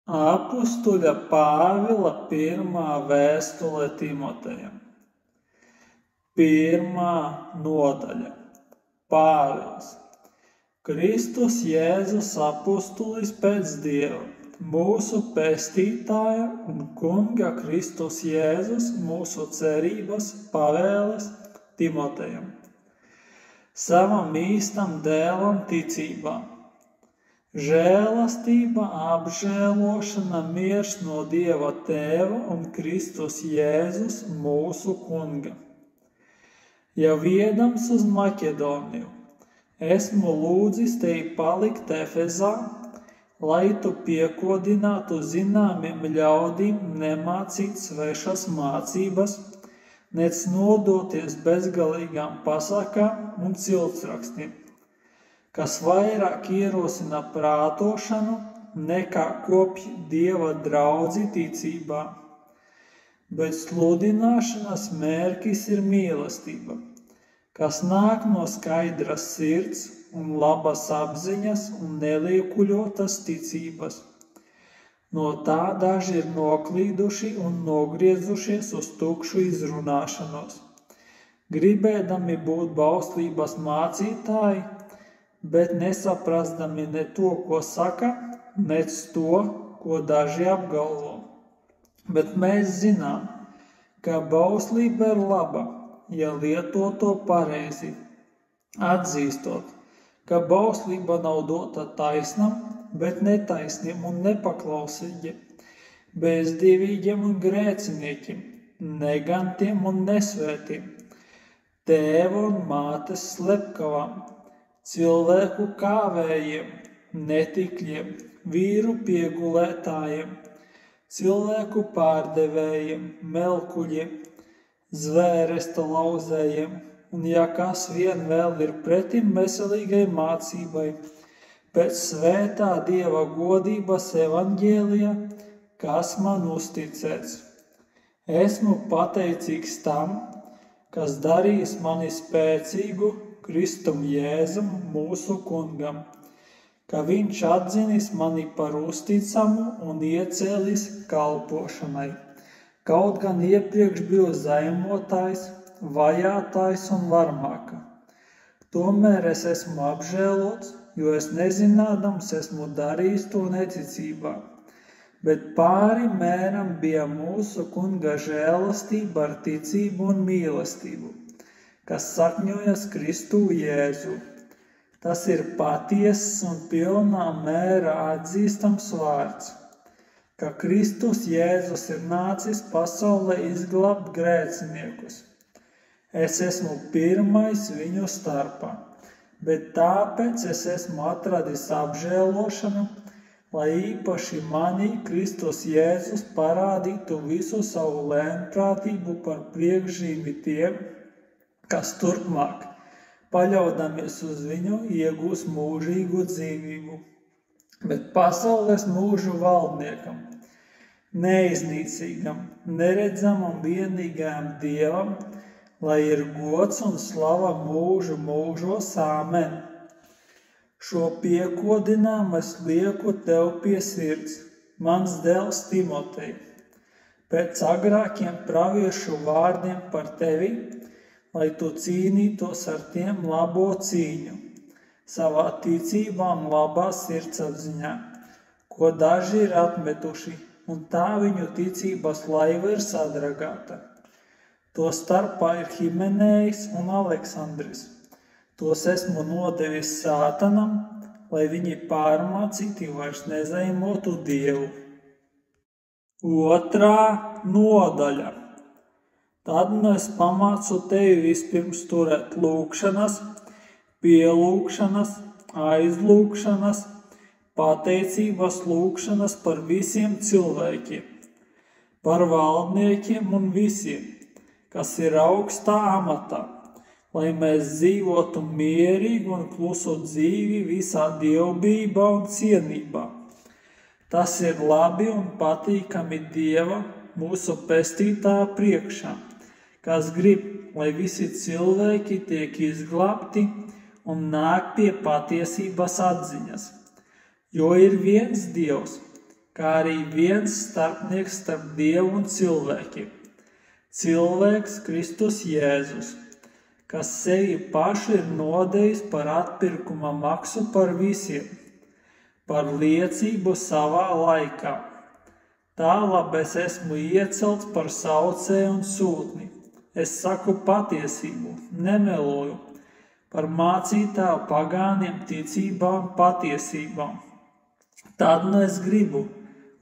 Apustuļa Pāvila pirmā vēstule Timotejam. Pirmā nodaļa. Pāvils, Kristus Jēzus apustulis pēc Dieva, mūsu pestītāja un Kunga Kristus Jēzus, mūsu cerības pavēles Timotejam, savam īstam dēlam ticībā. Žēlastība, apžēlošana, miers no Dieva Tēva un Kristus Jēzus mūsu Kunga. Jau iedams uz Maķedoniju, esmu lūdzis tevi palikt Efezā, lai tu piekodinātu zināmiem ļaudīm nemācīt svešas mācības, nec nodoties bezgalīgām pasakām un ciltsrakstiem, kas vairāk ierosina prātošanu nekā kopj Dieva draudzi ticībā. Bet sludināšanas mērķis ir mīlestība, kas nāk no skaidras sirds un labas apziņas un neliekuļotas ticības. No tā daži ir noklīduši un nogriezušies uz tukšu izrunāšanos, gribēdami būt bauslības mācītāji, bet nesaprastami ne to, ko saka, nec to, ko daži apgalvo. Bet mēs zinām, ka bauslība ir laba, ja lieto to pareizi, atzīstot, ka bauslība nav dota taisnam, bet netaisniem un nepaklausīgiem, bezdīvīgiem un grēciniekiem, negantiem un nesvētiem, tēva un mātes slepkavām, cilvēku kāvējiem, netikļiem, vīru piegulētājiem, cilvēku pārdevējiem, melkuļiem, zvēresta lauzējiem, un ja kas vien vēl ir pretim veselīgai mācībai, pēc svētā Dieva godības evaņģēlija, kas man uzticēts. Esmu pateicīgs tam, kas darīs mani spēcīgu Kristum Jēzum mūsu Kungam, ka viņš atzinis mani par uzticamu un iecēlis kalpošanai, kaut gan iepriekš biju zaimotājs, vajātājs un varmāka. Tomēr es esmu apžēlots, jo es nezinādams esmu darījis to neticībā, bet pāri mēram bija mūsu Kunga žēlastība ar ticību un mīlestību, kas sakņojas Kristu Jēzu. Tas ir patiess un pilnā mērā atzīstams vārds, ka Kristus Jēzus ir nācis pasaulē izglābt grēciniekus. Es esmu pirmais viņu starpā, bet tāpēc es esmu atradis apžēlošanu, lai īpaši manī Kristus Jēzus parādītu visu savu lēnprātību par priekšzīmi tiem, kas turpmāk, paļaudamies uz viņu, iegūs mūžīgu dzīvību, bet pasaules mūžu valdniekam, neiznīcīgam, neredzamam vienīgajam Dievam, lai ir gods un slava mūžu mūžos. Āmen. Šo piekodinājumu es lieku tev pie sirds, mans dēls Timotej, pēc agrākiem praviešu vārdiem par tevi, lai tu cīnītos ar tiem labo cīņu, savā ticībā un labā sirdsapziņā, ko daži ir atmetuši, un tā viņu ticības laiva ir sadragāta. To starpā ir Himenējs un Aleksandris. Tos esmu nodevis Sātanam, lai viņi pārmācīti vairs nezaimotu Dievu. Otrā nodaļa. Tad es pamācu tevi vispirms turēt lūgšanas, pielūgšanas, aizlūgšanas, pateicības lūgšanas par visiem cilvēkiem, par valdniekiem un visiem, kas ir augstā amatā, lai mēs dzīvotu mierīgi un klusu dzīvi visā dievbībā un cienībā. Tas ir labi un patīkami Dieva, mūsu pestītāja priekšā, kas grib, lai visi cilvēki tiek izglābti un nāk pie patiesības atziņas. Jo ir viens Dievs, kā arī viens starpnieks starp Dievu un cilvēkiem. Cilvēks Kristus Jēzus, kas sevi pašu ir nodejis par atpirkuma maksu par visiem, par liecību savā laikā. Tālāk es esmu iecelts par saucēju un sūtni. Es saku patiesību, nemeloju, par mācītāju pagāniem ticībām patiesībām. Tad nu es gribu,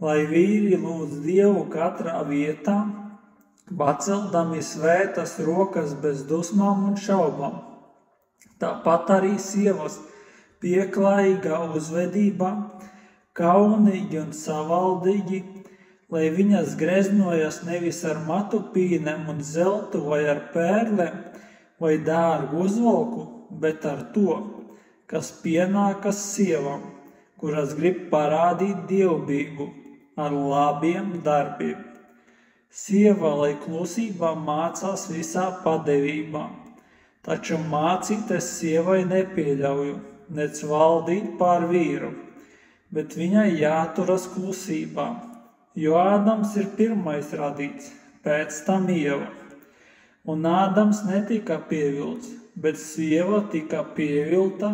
lai vīri lūdz Dievu katrā vietā, paceldami svētas rokas bez dusmām un šaubām. Tāpat arī sievas pieklājīgā uzvedībā, kaunīgi un savaldīgi, lai viņas greznojas nevis ar matu pīnēm un zeltu vai ar pērlēm vai dārgu uzvalku, bet ar to, kas pienākas sievam, kuras grib parādīt dievbijību ar labiem darbiem. Sieva, lai klusībā mācās visā padevībā, taču mācīties sievai nepieļauju, nec valdīt pār vīru, bet viņai jāturas klusībā. Jo Ādams ir pirmais radīts, pēc tam Ieva. Un Ādams netika pievilts, bet sieva tika pievilta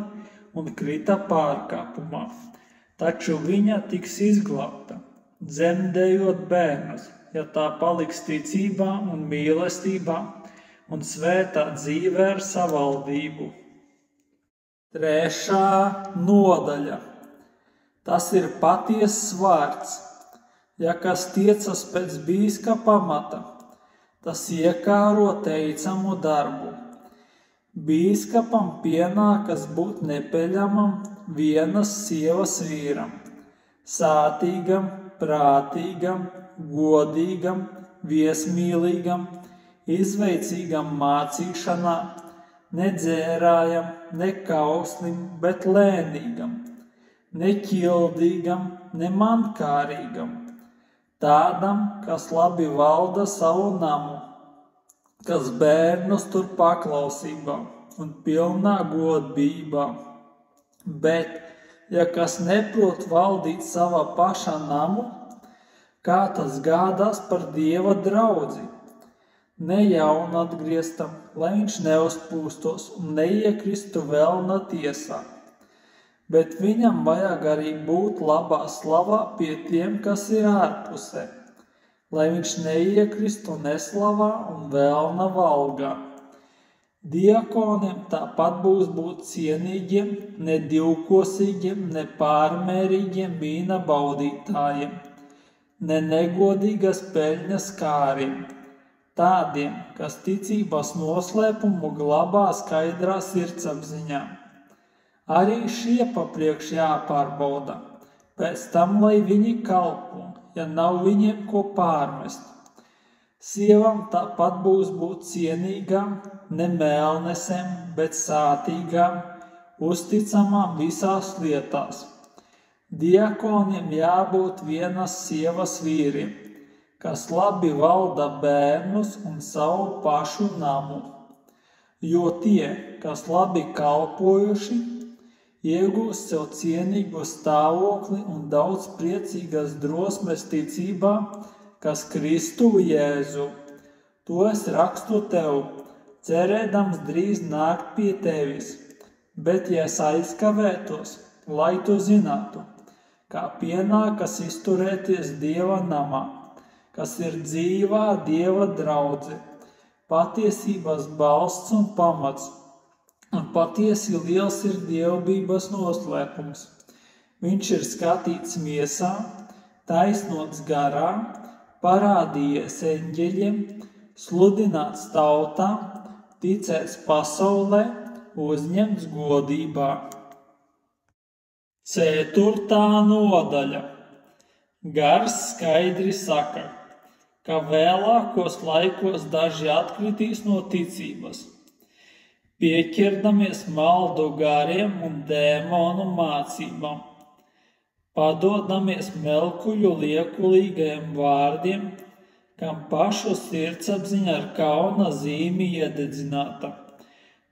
un krita pārkāpumā. Taču viņa tiks izglābta, dzemdējot bērnus, ja tā paliks ticībā un mīlestībā un svētā dzīvē ar savaldību. 3. nodaļa. Tas ir patiess vārds. Ja kas tiecas pēc bīskapa amata, tas iekāro teicamu darbu. Bīskapam pienākas būt nepeļamam vienas sievas vīram, sātīgam, prātīgam, godīgam, viesmīlīgam, izveicīgam mācīšanā, nedzērājam, nekauslim, bet lēnīgam, neķildīgam, nemankārīgam, tādam, kas labi valda savu namu, kas bērnus tur paklausībā un pilnā godbībā. Bet, ja kas neprot valdīt savā paša namu, kā tas gādās par Dieva draudzi, ne jaunu atgrieztam, lai viņš neuzpūstos un neiekristu velna tiesā. Bet viņam vajag arī būt labā slavā pie tiem, kas ir ārpusē, lai viņš neiekristu neslavā un velna valgā. Diakoniem tāpat būs būt cienīgiem, ne divkosīgiem, ne pārmērīgiem vīna baudītājiem, ne negodīgas peļņas kāriem, tādiem, kas ticības noslēpumu glabā skaidrā sirdsapziņā. Arī šie papriekš jāpārbauda, pēc tam, lai viņi kalpo, ja nav viņiem ko pārmest. Sievam tāpat būs būt cienīgām, ne mēlnesēm, bet sātīgām, uzticamām visās lietās. Diakoniem jābūt vienas sievas vīriem, kas labi valda bērnus un savu pašu namu. Jo tie, kas labi kalpojuši, iegūst sev cienīgu stāvokli un daudz priecīgas drosmes ticībā, kas Kristu Jēzu. To es rakstu tev, cerēdams drīz nākt pie tevis, bet ja es aizkavētos, lai tu zinātu, kā pienākas izturēties Dieva namā, kas ir dzīvā Dieva draudze, patiesības balsts un pamats, un patiesi liels ir dievbības noslēpums. Viņš ir skatīts miesā, taisnots garā, parādījies eņģeļiem, sludināts tautām, ticēts pasaulē, uzņemts godībā. 4. nodaļa. Gars skaidri saka, ka vēlākos laikos daži atkritīs no ticības, pieķerdamies maldu gariem un dēmonu mācībām, padodamies melkuļu liekulīgajiem vārdiem, kam pašu sirdsapziņa ar kauna zīmi iededzināta.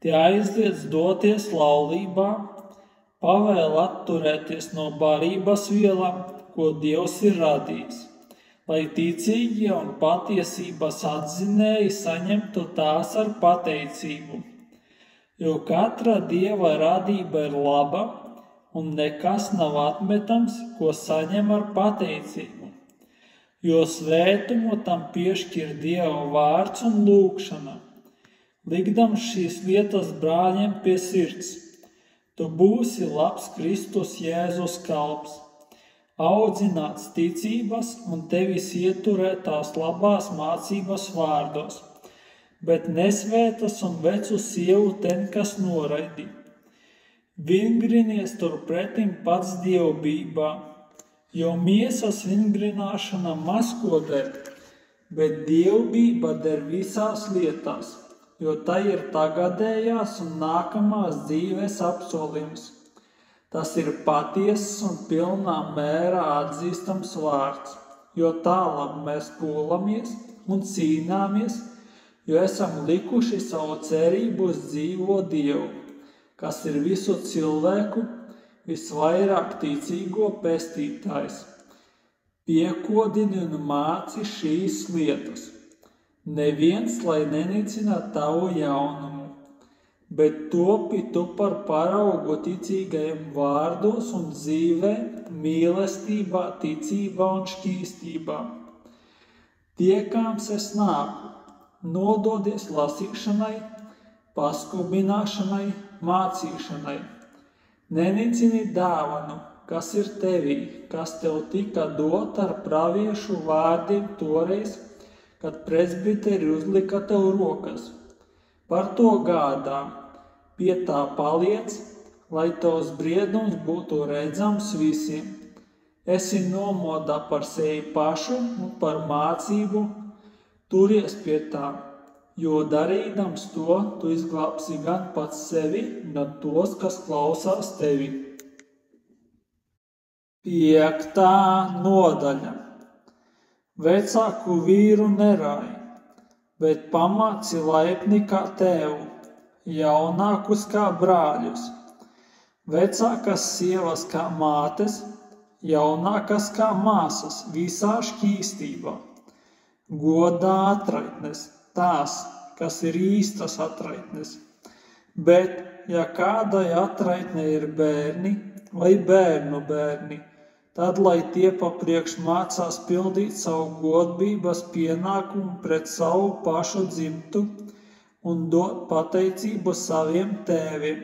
Tie aizliedz doties laulībā, pavēl atturēties no barības vielām, ko Dievs ir radījis, lai ticīgie un patiesības atzinēji saņemtu tās ar pateicību. Jo katra Dieva radība ir laba, un nekas nav atmetams, ko saņem ar pateicību. Jo svētumu tam piešķir Dieva vārds un lūgšana, likdams šīs lietas brāļiem pie sirds. Tu būsi labs Kristus Jēzus kalps, audzināts ticības un tevis ieturētās labās mācības vārdos, bet nesvētas un vecu sievu ten, kas noraidi. Vingrinies turpretim pats dievbībā, jo miesas vingrināšana maz ko der, bet dievbība der visās lietās, jo tai ir tagadējās un nākamās dzīves apsolījums. Tas ir patiesas un pilnā mērā atzīstams vārds, jo tālāk mēs pūlamies un cīnāmies, jo esam likuši savu cerību uz dzīvo Dievu, kas ir visu cilvēku visvairāk ticīgo pestītājs. Piekodini un māci šīs lietas. Neviens, lai nenicina tavu jaunumu, bet topi tu par paraugu ticīgajiem vārdos un dzīvē, mīlestībā, ticībā un šķīstībā. Tiekāms es nāku, nododies lasīšanai, paskubināšanai, mācīšanai. Nenicini dāvanu, kas ir tevī, kas tev tika dot ar praviešu vārdiem toreiz, kad presbiteri uzlika tev rokas. Par to gādā, pie tā paliec, lai tavs briedums būtu redzams visiem. Esi nomodā par sevi pašu un par mācību, turies pie tā, jo darīdams to, tu izglābsi gan pats sevi, gan tos, kas klausās tevi. 5. nodaļa. Vecāku vīru nerāj, bet pamāci laipni kā tēvu, jaunākus kā brāļus, vecākas sievas kā mātes, jaunākas kā māsas visā šķīstībā. Godā atraitnes, tās, kas ir īstas atraitnes. Bet, ja kādai atraitnei ir bērni vai bērnu bērni, tad lai tie papriekš mācās pildīt savu godbības pienākumu pret savu pašu dzimtu un dot pateicību saviem tēviem,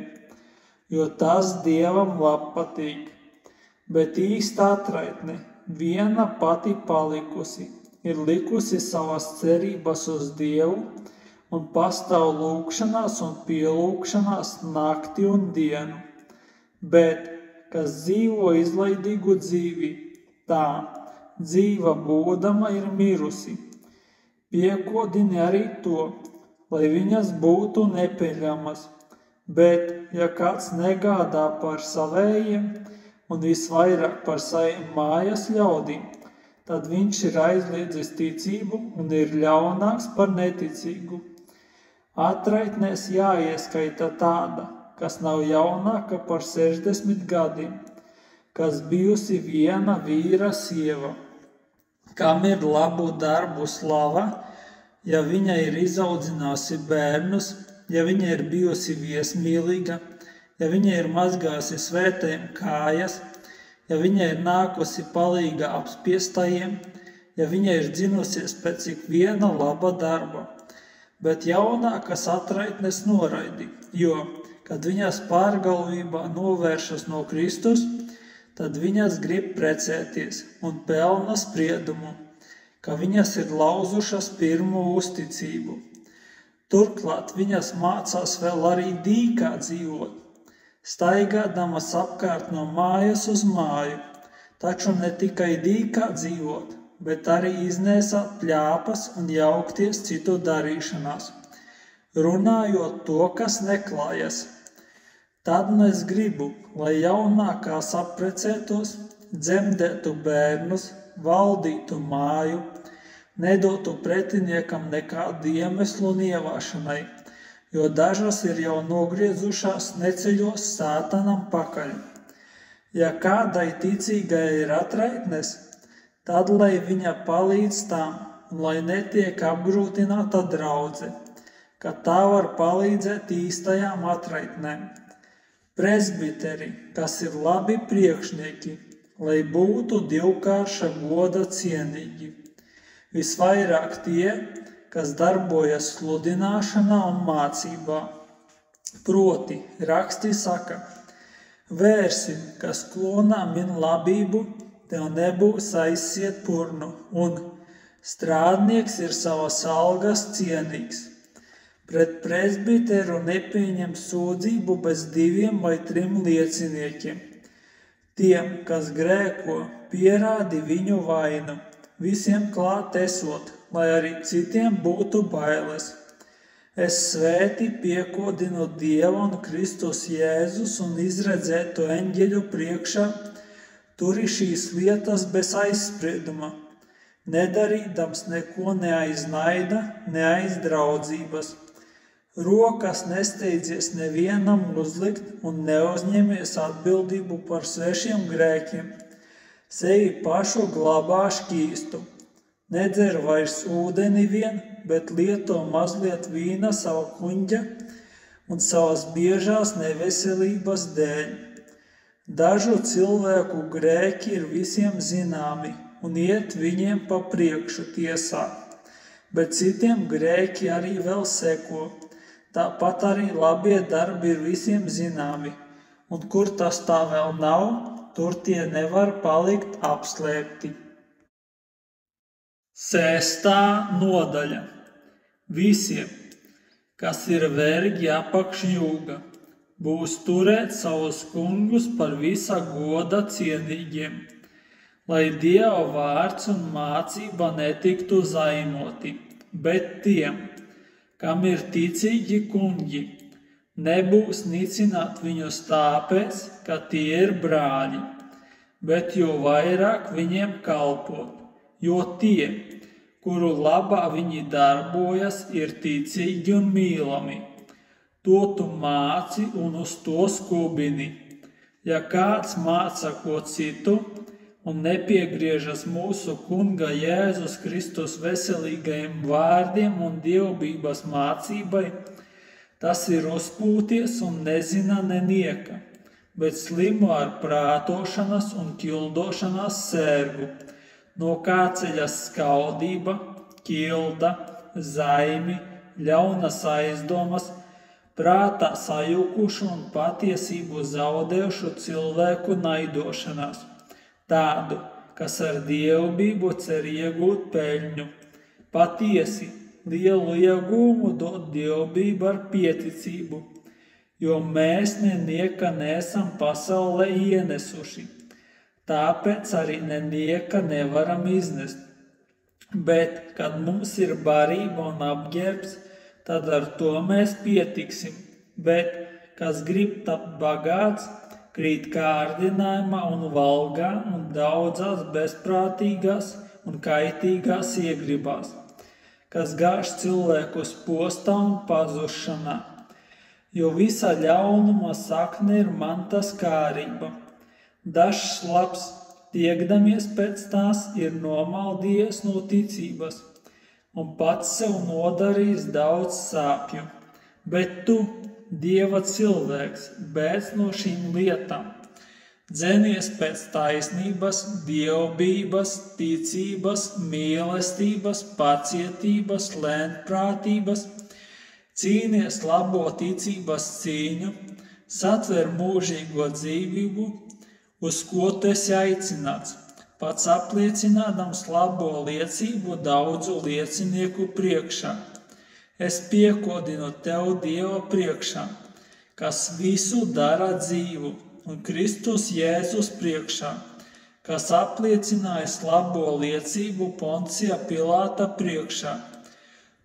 jo tas Dievam labpatīk. Bet īsta atraitne, viena pati palikusi, ir likusi savas cerības uz Dievu un pastāv lūgšanās un pielūgšanās nakti un dienu. Bet, kas dzīvo izlaidīgu dzīvi, tā dzīva būdama ir mirusi. Piekodini arī to, lai viņas būtu nepieļamas. Bet, ja kāds negādā par savējiem un visvairāk par saviem mājas ļaudīm, tad viņš ir aizliedzis ticību un ir ļaunāks par neticīgu. Atraitnēs jāieskaita tāda, kas nav jaunāka par 60 gadiem, kas bijusi viena vīra sieva, kam ir labu darbu slava, ja viņa ir izaudzinājusi bērnus, ja viņa ir bijusi viesmīlīga, ja viņa ir mazgājusi svētajiem kājas, ja viņa ir nākusi palīga apspiestajiem, ja viņa ir dzinusies pēc ikviena laba darba. Bet jaunākas atraitnes noraidi, jo, kad viņas pārgalvībā novēršas no Kristus, tad viņas grib precēties un pelna spriedumu, ka viņas ir lauzušas pirmo uzticību. Turklāt viņas mācās vēl arī dīkā dzīvot, staigādamas apkārt no mājas uz māju, taču ne tikai dīkā dzīvot, bet arī iznēsāt pļāpas un jaukties citu darīšanās, runājot to, kas neklājas. Tad nu es gribu, lai jaunākās apprecētos, dzemdētu bērnus, valdītu māju, nedotu pretiniekam nekādu iemeslu nievāšanai, jo dažas ir jau nogriezušās neceļos sātanam pakaļ. Ja kādai ticīgai ir atraitnes, tad lai viņa palīdz tam, un lai netiek apgrūtināta draudze, ka tā var palīdzēt īstajām atraitnēm. Presbiteri, kas ir labi priekšnieki, lai būtu divkārša goda cienīgi. Visvairāk tie, kas darbojas sludināšanā un mācībā. Proti, raksti saka, vērsim, kas klonā min labību, tev nebūs aizsiet purnu, un strādnieks ir savas algas cienīgs. Pret presbiteru nepieņem sūdzību bez 2 vai 3 lieciniekiem. Tiem, kas grēko, pierādi viņu vainu, visiem klāt esot, lai arī citiem būtu bailes. Es svēti piekodinu Dieva un Kristus Jēzus un izredzēto eņģeļu priekšā, turi šīs lietas bez aizsprieduma, nedarīdams neko ne aiz naida, ne aiz draudzības. Rokas nesteidzies nevienam uzlikt un neuzņemies atbildību par svešiem grēkiem. Sevi pašu glabā šķīstu. Nedzer vairs ūdeni vien, bet lieto mazliet vīna sava kuņģa un savas biežās neveselības dēļ. Dažu cilvēku grēki ir visiem zināmi un iet viņiem pa priekšu tiesā, bet citiem grēki arī vēl seko. Tāpat arī labie darbi ir visiem zināmi, un kur tas tā vēl nav, tur tie nevar palikt apslēpti. 6. nodaļa. Visiem, kas ir vergi apakš jūga, būs turēt savus kungus par visa goda cienīgiem, lai Dieva vārds un mācība netiktu zaimoti, bet tiem, kam ir ticīgi kungi, nebūs nicināt viņus tāpēc, ka tie ir brāļi, bet jo vairāk viņiem kalpot, jo tie, kuru labā viņi darbojas, ir ticīgi un mīlami. To tu māci un uz to skubini. Ja kāds māca ko citu un nepiegriežas mūsu kunga Jēzus Kristus veselīgajiem vārdiem un dievbības mācībai, tas ir uzpūties un nezina nenieka, bet slimo ar prātošanas un ķildošanās sērgu, no kā ceļas skaudība, ķilda, zaimi, ļaunas aizdomas, prātā sajukušu un patiesību zaudējušu cilvēku naidošanās. Tādu, kas ar dievbību cer iegūt peļņu. Patiesi, lielu iegūmu dod dievbība ar pieticību, jo mēs nenieka neesam pasaulē ienesuši. Tāpēc arī nenieka nevaram iznest. Bet, kad mums ir barība un apģērbs, tad ar to mēs pietiksim. Bet, kas grib tapt bagāts, krīt kārdinājumā un valgā un daudzās bezprātīgās un kaitīgās iegribās, kas gāž cilvēkus postā un pazušanā, jo visa ļaunuma sakne ir mantas kārība. Dažs labs, tiekdamies pēc tās, ir nomaldījies no ticības un pats sev nodarījis daudz sāpju, bet tu, Dieva cilvēks, bēdz no šīm lietām. Dzenies pēc taisnības, dievbības, ticības, mīlestības, pacietības, lēnprātības, cīnies labo ticības cīņu, satver mūžīgo dzīvību, uz ko tu esi aicināts, pats apliecinādams labo liecību daudzu liecinieku priekšā. Es piekodinu tev Dieva priekšā, kas visu dara dzīvu, un Kristus Jēzus priekšā, kas apliecinājis labo liecību Poncija Pilāta priekšā.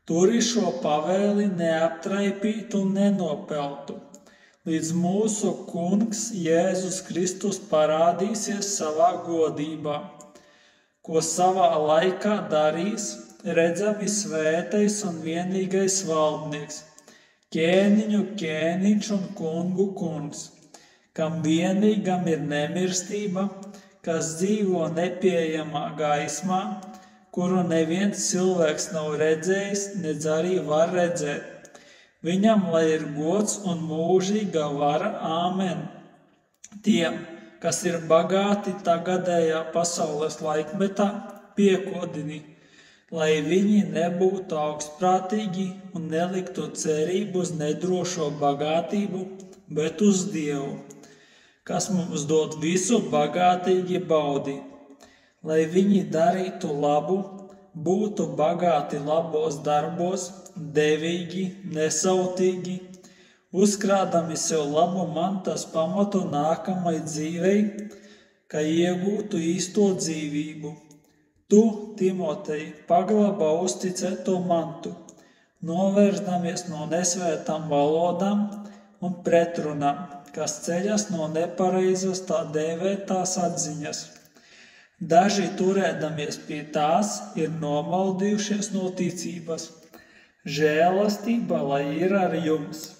Turi šo pavēli neaptraipīt un nenopeltu, līdz mūsu kungs Jēzus Kristus parādīsies savā godībā, ko savā laikā darīs redzami svētais un vienīgais valdnieks, ķēniņu ķēniņš un kungu kungs, kam vienīgam ir nemirstība, kas dzīvo nepieejamā gaismā, kuru neviens cilvēks nav redzējis, nedz arī var redzēt. Viņam lai ir gods un mūžīga vara. Āmen. Tiem, kas ir bagāti tagadējā pasaules laikmetā, piekodini, lai viņi nebūtu augstprātīgi un neliktu cerību uz nedrošo bagātību, bet uz Dievu, kas mums dod visu bagātīgi baudi, lai viņi darītu labu, būtu bagāti labos darbos, devīgi, nesautīgi, uzkrādami sev labu mantas pamatu nākamai dzīvei, ka iegūtu īsto dzīvību. Tu, Timotej, paglabā uzticēto mantu, novēršdamies no nesvētām valodām un pretrunām, kas ceļas no nepareizas tā dēvētās atziņas. Daži, turēdamies pie tās, ir nomaldījušies no ticības. Žēlastība lai ir ar jums!